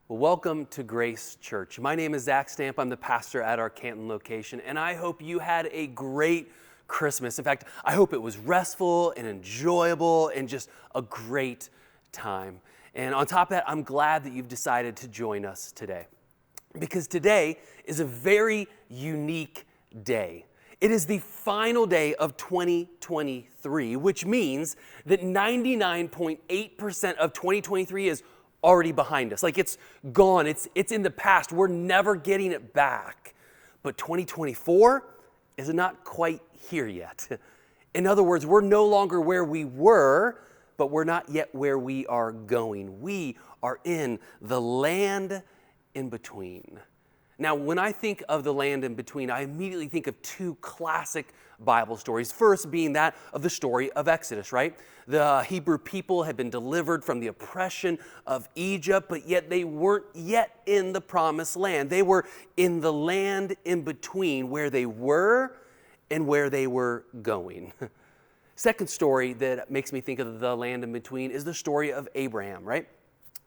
Well, welcome to Grace Church. My name is Zach Stamp. I'm the pastor at our Canton location, and I hope you had a great Christmas. In fact, I hope it was restful and enjoyable and just a great time. And on top of that, I'm glad that you've decided to join us today, because today is a very unique day. It is the final day of 2023, which means that 99.8% of 2023 is already behind us. Like it's gone, it's in the past. We're never getting it back. But 2024 is not quite here yet. In other words, we're no longer where we were, but we're not yet where we are going. We are in the land in between. Now, when I think of the land in between, I immediately think of two classic Bible stories. First being that of the story of Exodus, right? The Hebrew people had been delivered from the oppression of Egypt, but yet they weren't yet in the promised land. They were in the land in between, where they were and where they were going. Second story that makes me think of the land in between is the story of Abraham, right?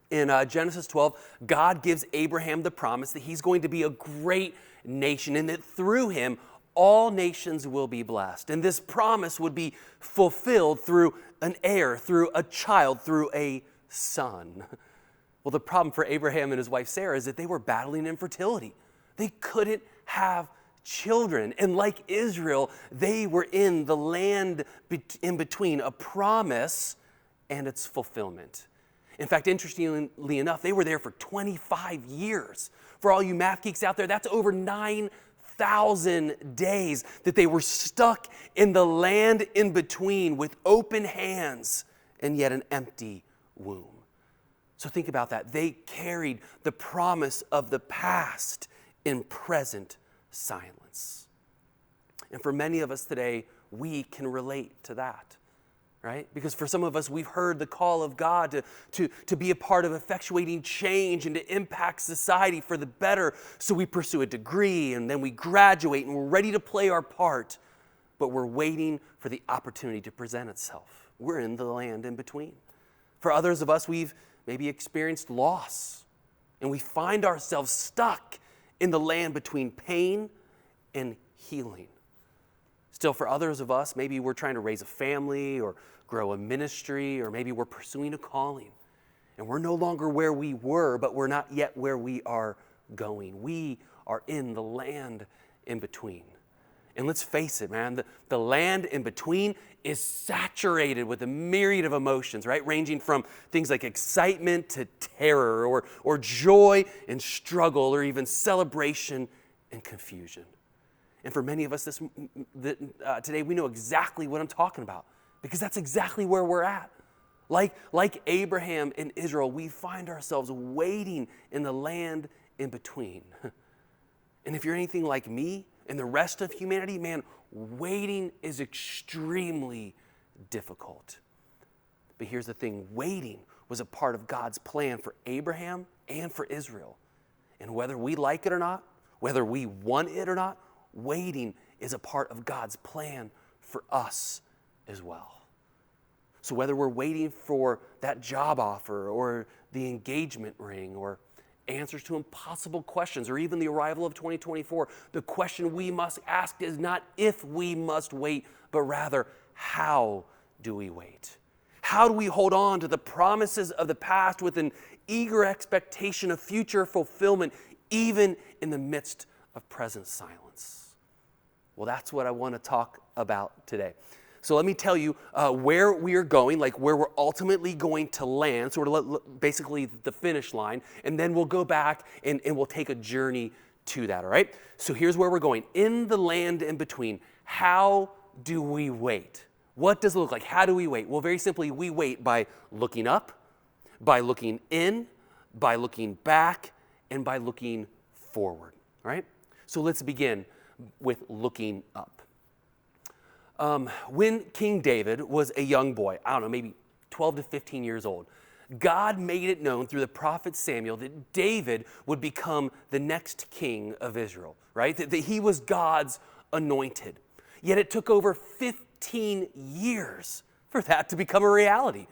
In Genesis 12, God gives Abraham the promise that he's going to be a great nation and that through him, all nations will be blessed. And this promise would be fulfilled through an heir, through a child, through a son. Well, the problem for Abraham and his wife Sarah is that they were battling infertility. They couldn't have children. And like Israel, they were in the land in between a promise and its fulfillment. In fact, interestingly enough, they were there for 25 years. For all you math geeks out there, that's over 9,000 days that they were stuck in the land in between with open hands and yet an empty womb. So think about that. They carried the promise of the past in present silence. And for many of us today, we can relate to that. Right? Because for some of us, we've heard the call of God to be a part of effectuating change and to impact society for the better. So we pursue a degree and then we graduate and we're ready to play our part, but we're waiting for the opportunity to present itself. We're in the land in between. For others of us, we've maybe experienced loss and we find ourselves stuck in the land between pain and healing. Still, for others of us, maybe we're trying to raise a family or grow a ministry, or maybe we're pursuing a calling. And we're no longer where we were, but we're not yet where we are going. We are in the land in between. And let's face it, man, the land in between is saturated with a myriad of emotions, right? Ranging from things like excitement to terror, or joy and struggle, or even celebration and confusion. And for many of us today, we know exactly what I'm talking about, because that's exactly where we're at. Like Abraham and Israel, we find ourselves waiting in the land in between. And if you're anything like me and the rest of humanity, man, waiting is extremely difficult. But here's the thing, waiting was a part of God's plan for Abraham and for Israel. And whether we like it or not, whether we want it or not, waiting is a part of God's plan for us as well. So whether we're waiting for that job offer or the engagement ring or answers to impossible questions or even the arrival of 2024, the question we must ask is not if we must wait, but rather how do we wait? How do we hold on to the promises of the past with an eager expectation of future fulfillment, even in the midst of present silence? Well, that's what I want to talk about today. So let me tell you where we are going, like where we're ultimately going to land, sort of basically the finish line, and then we'll go back and we'll take a journey to that, all right? So here's where we're going. In the land in between, how do we wait? What does it look like? How do we wait? Well, very simply, we wait by looking up, by looking in, by looking back, and by looking forward, all right? So let's begin with looking up. When King David was a young boy, I don't know, maybe 12 to 15 years old, God made it known through the prophet Samuel that David would become the next king of Israel, right? That he was God's anointed. Yet it took over 15 years for that to become a reality.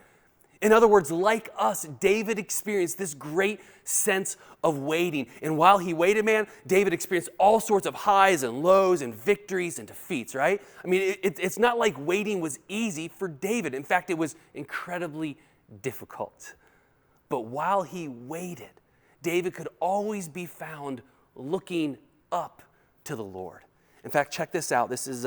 In other words, like us, David experienced this great sense of waiting. And while he waited, man, David experienced all sorts of highs and lows and victories and defeats, right? I mean, it's not like waiting was easy for David. In fact, it was incredibly difficult. But while he waited, David could always be found looking up to the Lord. In fact, check this out. This is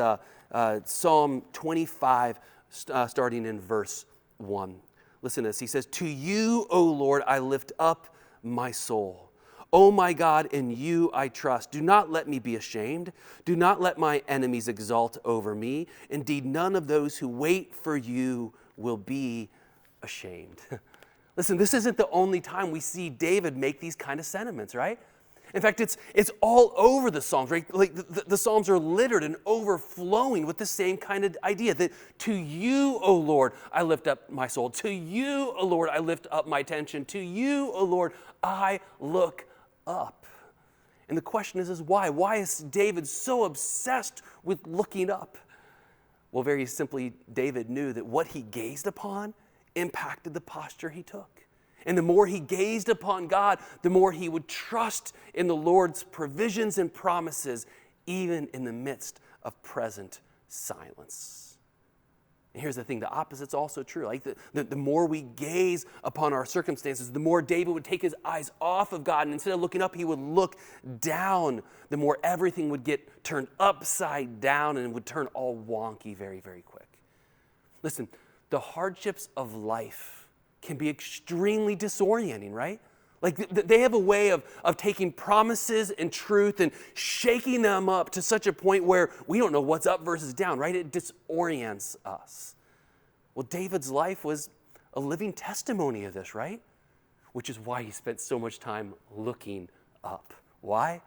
Psalm 25, starting in verse 1. Listen to this. He says, "To you, O Lord, I lift up my soul. O my God, in you I trust. Do not let me be ashamed. Do not let my enemies exult over me. Indeed, none of those who wait for you will be ashamed." Listen, this isn't the only time we see David make these kind of sentiments, right? In fact, it's all over the Psalms, right? Like the Psalms are littered and overflowing with the same kind of idea that to you, O Lord, I lift up my soul. To you, O Lord, I lift up my attention. To you, O Lord, I look up. And the question is why? Why is David so obsessed with looking up? Well, very simply, David knew that what he gazed upon impacted the posture he took. And the more he gazed upon God, the more he would trust in the Lord's provisions and promises, even in the midst of present silence. And here's the thing, the opposite's also true. Like the more we gaze upon our circumstances, the more David would take his eyes off of God, and instead of looking up, he would look down. The more everything would get turned upside down and would turn all wonky very, very quick. Listen, the hardships of life can be extremely disorienting, right? Like they have a way of taking promises and truth and shaking them up to such a point where we don't know what's up versus down, right? It disorients us. Well, David's life was a living testimony of this, right? Which is why he spent so much time looking up. Why?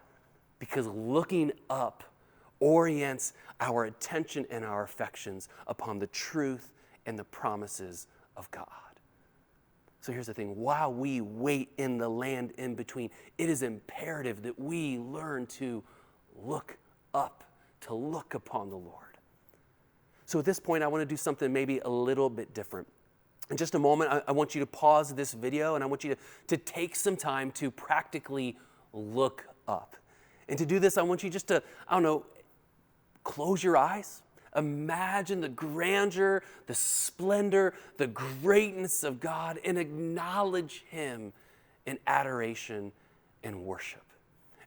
Because looking up orients our attention and our affections upon the truth and the promises of God. So here's the thing, while we wait in the land in between, it is imperative that we learn to look up, to look upon the Lord. So at this point, I want to do something maybe a little bit different. In just a moment, I want you to pause this video and I want you to take some time to practically look up. And to do this, I want you just to, close your eyes. Imagine the grandeur, the splendor, the greatness of God, and acknowledge Him in adoration and worship.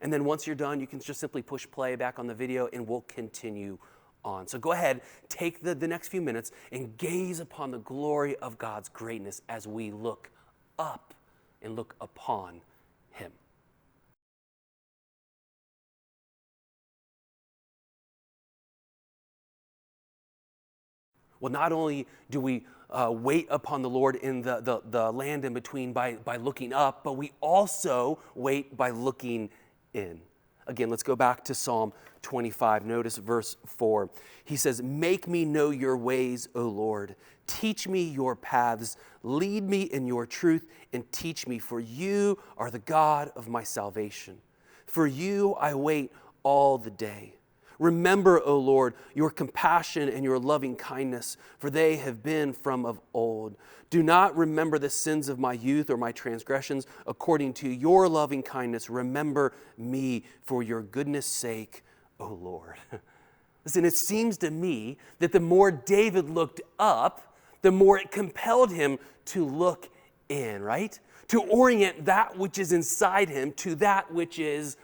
And then once you're done, you can just simply push play back on the video and we'll continue on. So go ahead, take the next few minutes and gaze upon the glory of God's greatness as we look up and look upon Him. Well, not only do we wait upon the Lord in the land in between by looking up, but we also wait by looking in. Again, let's go back to Psalm 25. Notice verse 4. He says, "Make me know your ways, O Lord. Teach me your paths. Lead me in your truth and teach me, for you are the God of my salvation. For you I wait all the day. Remember, O Lord, your compassion and your loving kindness, for they have been from of old. Do not remember the sins of my youth or my transgressions. According to your loving kindness, remember me for your goodness' sake, O Lord." Listen, it seems to me that the more David looked up, the more it compelled him to look in, right? To orient that which is inside him to that which is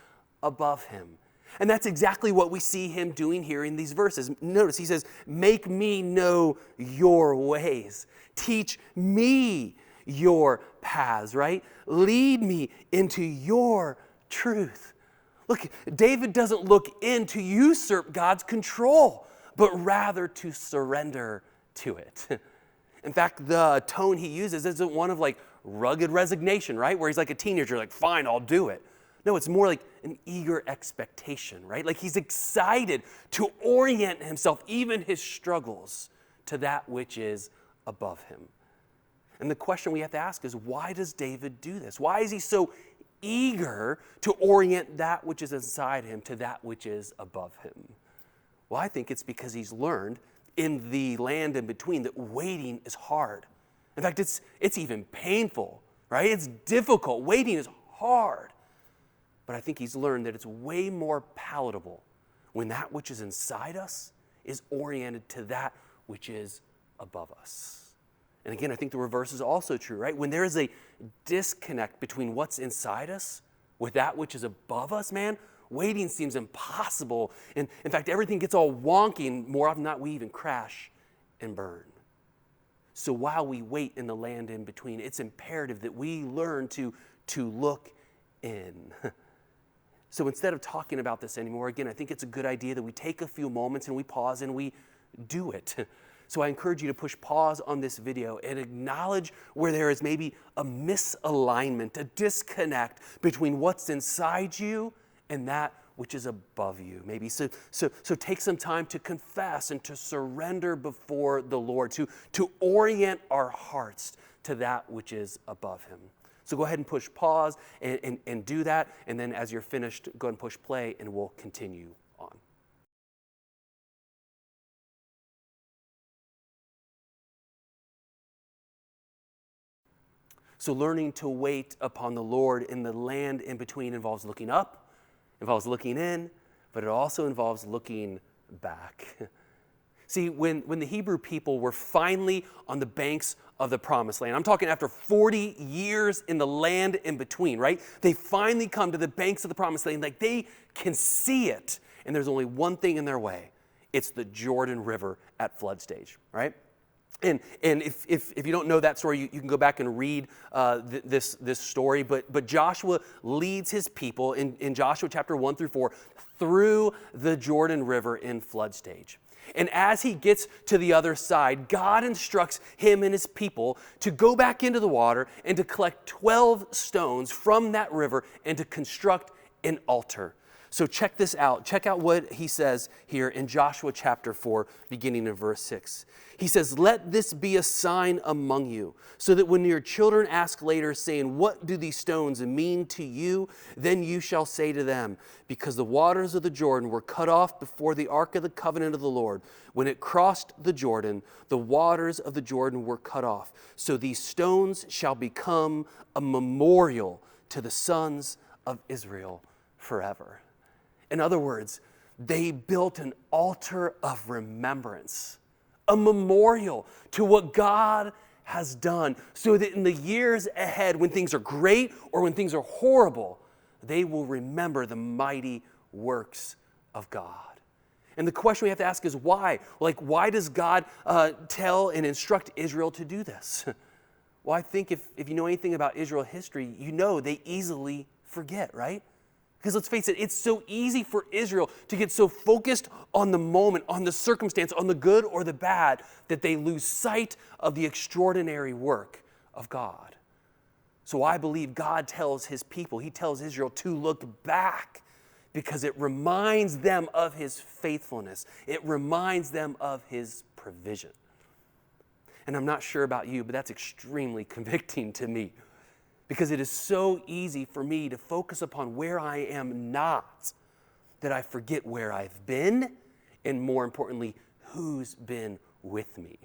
above him. And that's exactly what we see him doing here in these verses. Notice he says, "Make me know your ways. Teach me your paths," right? "Lead me into your truth." Look, David doesn't look in to usurp God's control, but rather to surrender to it. In fact, the tone he uses isn't one of like rugged resignation, right? Where he's like a teenager, like, "Fine, I'll do it." No, it's more like an eager expectation, right? Like he's excited to orient himself, even his struggles, to that which is above him. And the question we have to ask is, why does David do this? Why is he so eager to orient that which is inside him to that which is above him? Well, I think it's because he's learned in the land in between that waiting is hard In fact, it's even painful, right? It's difficult. Waiting is hard. But I think he's learned that it's way more palatable when that which is inside us is oriented to that which is above us. And again, I think the reverse is also true, right? When there is a disconnect between what's inside us with that which is above us, man, waiting seems impossible. And in fact, everything gets all wonky, and more often than not, we even crash and burn. So while we wait in the land in between, it's imperative that we learn to look in. So instead of talking about this anymore, again, I think it's a good idea that we take a few moments and we pause and we do it. So I encourage you to push pause on this video and acknowledge where there is maybe a misalignment, a disconnect between what's inside you and that which is above you. Maybe so take some time to confess and to surrender before the Lord, to orient our hearts to that which is above him. So go ahead and push pause and do that. And then as you're finished, go ahead and push play and we'll continue on. So learning to wait upon the Lord in the land in between involves looking up, involves looking in, but it also involves looking back. See, when the Hebrew people were finally on the banks of the Promised Land, I'm talking after 40 years in the land in between, right? They finally come to the banks of the Promised Land, like they can see it, and there's only one thing in their way. It's the Jordan River at flood stage, right? And if you don't know that story, you can go back and read this story. But Joshua leads his people in Joshua chapter 1 through 4 through the Jordan River in flood stage. And as he gets to the other side, God instructs him and his people to go back into the water and to collect 12 stones from that river and to construct an altar. So check this out. Check out what he says here in Joshua chapter 4, beginning in verse 6. He says, "Let this be a sign among you, so that when your children ask later, saying, 'What do these stones mean to you?' then you shall say to them, 'Because the waters of the Jordan were cut off before the ark of the covenant of the Lord. When it crossed the Jordan, the waters of the Jordan were cut off. So these stones shall become a memorial to the sons of Israel forever.'" In other words, they built an altar of remembrance, a memorial to what God has done, so that in the years ahead, when things are great or when things are horrible, they will remember the mighty works of God. And the question we have to ask is why? Like, why does God tell and instruct Israel to do this? Well, I think if you know anything about Israel history, you know they easily forget, right? Because let's face it, it's so easy for Israel to get so focused on the moment, on the circumstance, on the good or the bad, that they lose sight of the extraordinary work of God. So I believe God tells his people, he tells Israel to look back because it reminds them of his faithfulness. It reminds them of his provision. And I'm not sure about you, but that's extremely convicting to me. Because it is so easy for me to focus upon where I am not, that I forget where I've been, and more importantly, who's been with me.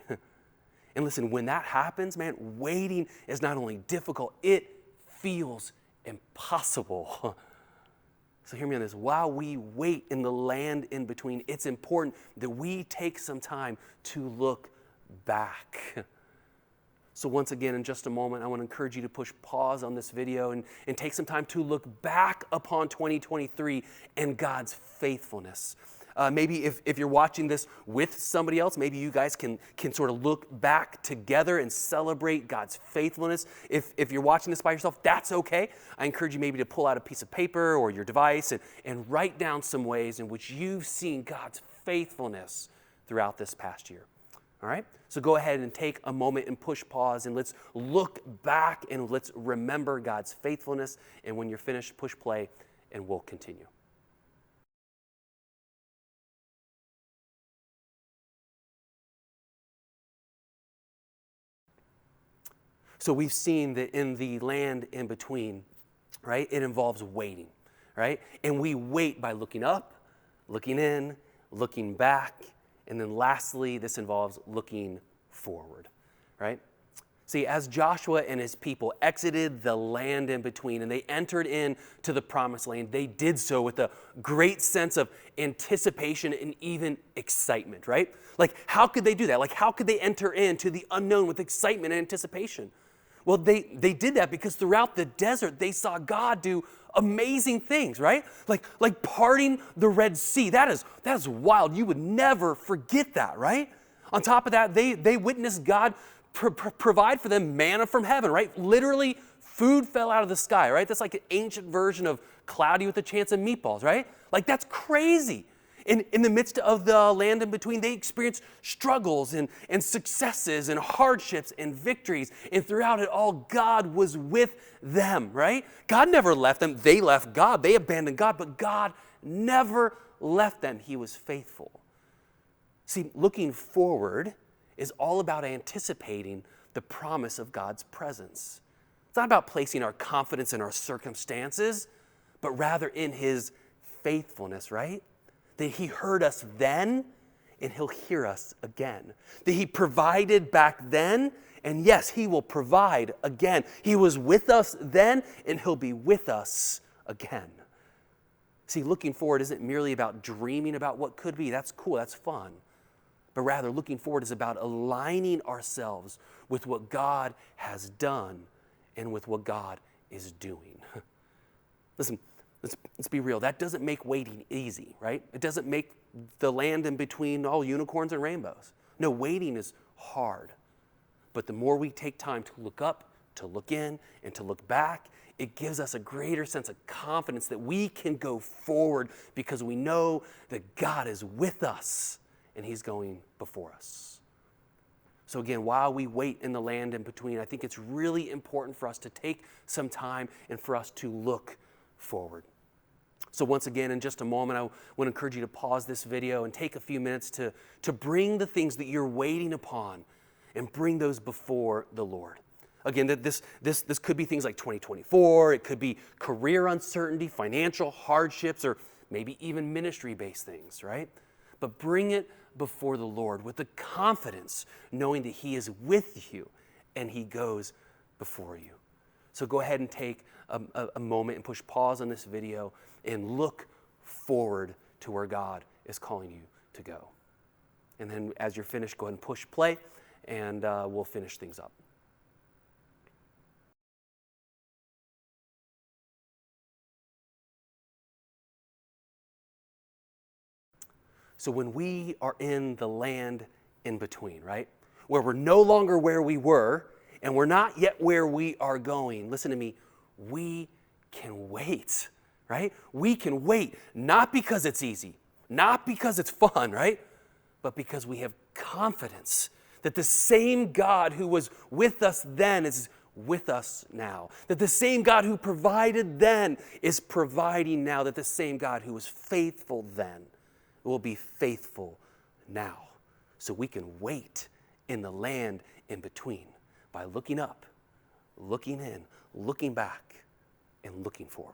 And listen, when that happens, man, waiting is not only difficult, it feels impossible. So hear me on this. While we wait in the land in between, it's important that we take some time to look back. So once again, in just a moment, I want to encourage you to push pause on this video and take some time to look back upon 2023 and God's faithfulness. Maybe if you're watching this with somebody else, maybe you guys can sort of look back together and celebrate God's faithfulness. If you're watching this by yourself, that's okay. I encourage you maybe to pull out a piece of paper or your device and write down some ways in which you've seen God's faithfulness throughout this past year. All right? So go ahead and take a moment and push pause and let's look back and let's remember God's faithfulness. And when you're finished, push play and we'll continue. So we've seen that in the land in between, right, it involves waiting, right? And we wait by looking up, looking in, looking back, and then lastly, this involves looking forward, right? See, as Joshua and his people exited the land in between and they entered into the promised land, they did so with a great sense of anticipation and even excitement, right? Like, how could they do that? Like, how could they enter into the unknown with excitement and anticipation? Well, they did that because throughout the desert, they saw God do amazing things, right? Like parting the Red Sea. That is wild. You would never forget that, right? On top of that, they witnessed God provide for them manna from heaven, right? Literally, food fell out of the sky, right? That's like an ancient version of cloudy with a chance of meatballs, right? Like, that's crazy. In the midst of the land in between, they experienced struggles and successes and hardships and victories. And throughout it all, God was with them, right? God never left them. They left God. They abandoned God, but God never left them. He was faithful. See, looking forward is all about anticipating the promise of God's presence. It's not about placing our confidence in our circumstances, but rather in His faithfulness, right? That He heard us then, and He'll hear us again. That He provided back then, and yes, He will provide again. He was with us then, and He'll be with us again. See, looking forward isn't merely about dreaming about what could be. That's cool, that's fun. But rather, looking forward is about aligning ourselves with what God has done and with what God is doing. Listen, let's be real. That doesn't make waiting easy, right? It doesn't make the land in between all unicorns and rainbows. No, waiting is hard. But the more we take time to look up, to look in, and to look back, it gives us a greater sense of confidence that we can go forward because we know that God is with us and He's going before us. So again, while we wait in the land in between, I think it's really important for us to take some time and for us to look forward. So once again, in just a moment, I want to encourage you to pause this video and take a few minutes to bring the things that you're waiting upon and bring those before the Lord. Again, this could be things like 2024, it could be career uncertainty, financial hardships, or maybe even ministry-based things, right? But bring it before the Lord with the confidence, knowing that He is with you and He goes before you. So go ahead and take a moment and push pause on this video and look forward to where God is calling you to go. And then as you're finished, go ahead and push play, and we'll finish things up. So when we are in the land in between, right, where we're no longer where we were and we're not yet where we are going, listen to me, we can wait, right? We can wait, not because it's easy, not because it's fun, right? But because we have confidence that the same God who was with us then is with us now. That the same God who provided then is providing now. That the same God who was faithful then will be faithful now. So we can wait in the land in between by looking up, looking in, looking back, and looking forward.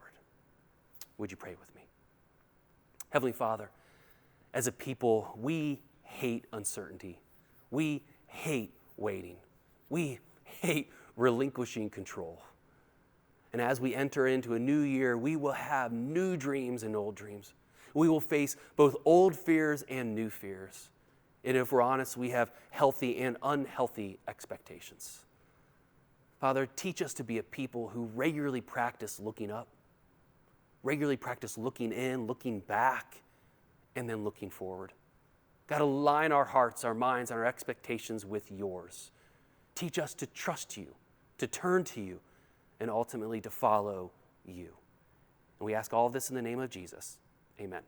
Would you pray with me? Heavenly Father, as a people, we hate uncertainty. We hate waiting. We hate relinquishing control. And as we enter into a new year, we will have new dreams and old dreams. We will face both old fears and new fears. And if we're honest, we have healthy and unhealthy expectations. Father, teach us to be a people who regularly practice looking up, regularly practice looking in, looking back, and then looking forward. God, align our hearts, our minds, and our expectations with yours. Teach us to trust you, to turn to you, and ultimately to follow you. And we ask all of this in the name of Jesus. Amen.